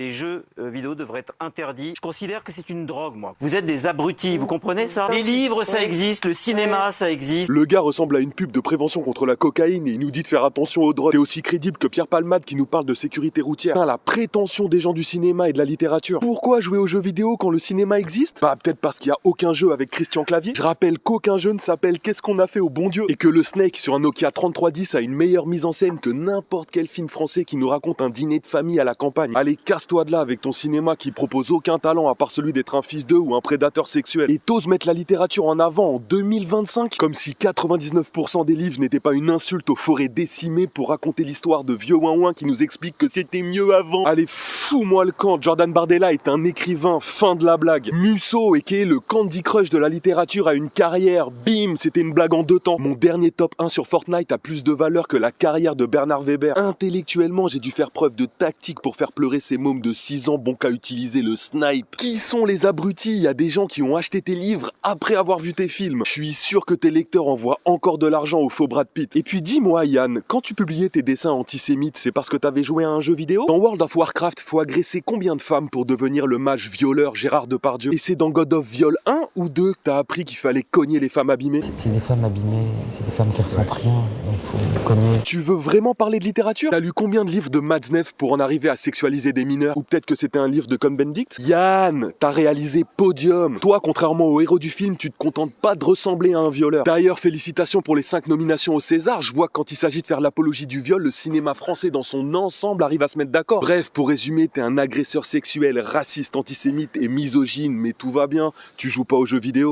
Les jeux vidéo devraient être interdits. Je considère que c'est une drogue, moi. Vous êtes des abrutis, vous comprenez ça? Les livres, ça existe, le cinéma, ça existe. Le gars ressemble à une pub de prévention contre la cocaïne et il nous dit de faire attention aux drogues. C'est aussi crédible que Pierre Palmade qui nous parle de sécurité routière. Putain, la prétention des gens du cinéma et de la littérature. Pourquoi jouer aux jeux vidéo quand le cinéma existe? Bah peut-être parce qu'il y a aucun jeu avec Christian Clavier. Je rappelle qu'aucun jeu ne s'appelle Qu'est-ce qu'on a fait au bon Dieu? Et que le Snake sur un Nokia 3310 a une meilleure mise en scène que n'importe quel film français qui nous raconte un dîner de famille à la campagne. Allez, casse-toi de là avec ton cinéma qui propose aucun talent à part celui d'être un fils d'eux ou un prédateur sexuel. Et t'oses mettre la littérature en avant en 2025? Comme si 99% des livres n'étaient pas une insulte aux forêts décimées pour raconter l'histoire de vieux ouin-ouin qui nous expliquent que c'était mieux avant. Allez, fous-moi le camp, Jordan Bardella est un écrivain, fin de la blague. Musso, qui est le Candy Crush de la littérature, a une carrière, bim, c'était une blague en 2 temps. Mon dernier top 1 sur Fortnite a plus de valeur que la carrière de Bernard Weber. Intellectuellement, j'ai dû faire preuve de tactique pour faire pleurer ces mômes de 6 ans bon qu'à utiliser le snipe. Qui sont les abrutis? Il y a des gens qui ont acheté tes livres après avoir vu tes films. Je suis sûr que tes lecteurs envoient encore de l'argent au faux Brad Pitt. Et puis dis-moi Yann, quand tu publiais tes dessins antisémites, c'est parce que t'avais joué à un jeu vidéo? Dans World of Warcraft, faut agresser combien de femmes pour devenir le mage violeur Gérard Depardieu? Et c'est dans God of Viol 1 ou 2 que t'as appris qu'il fallait cogner les femmes abîmées? C'est des femmes abîmées, c'est des femmes qui ressentent rien, donc faut cogner. Tu veux vraiment parler de littérature? T'as lu combien de livres de Matzneff pour en arriver à sexualiser des mineurs? Ou peut-être que c'était un livre de Cohn-Bendit? Yann, t'as réalisé Podium. Toi, contrairement au héros du film, tu te contentes pas de ressembler à un violeur. D'ailleurs, félicitations pour les 5 nominations au César. Je vois que quand il s'agit de faire l'apologie du viol, le cinéma français dans son ensemble arrive à se mettre d'accord. Bref, pour résumer, t'es un agresseur sexuel, raciste, antisémite et misogyne, mais tout va bien, tu joues pas aux jeux vidéo.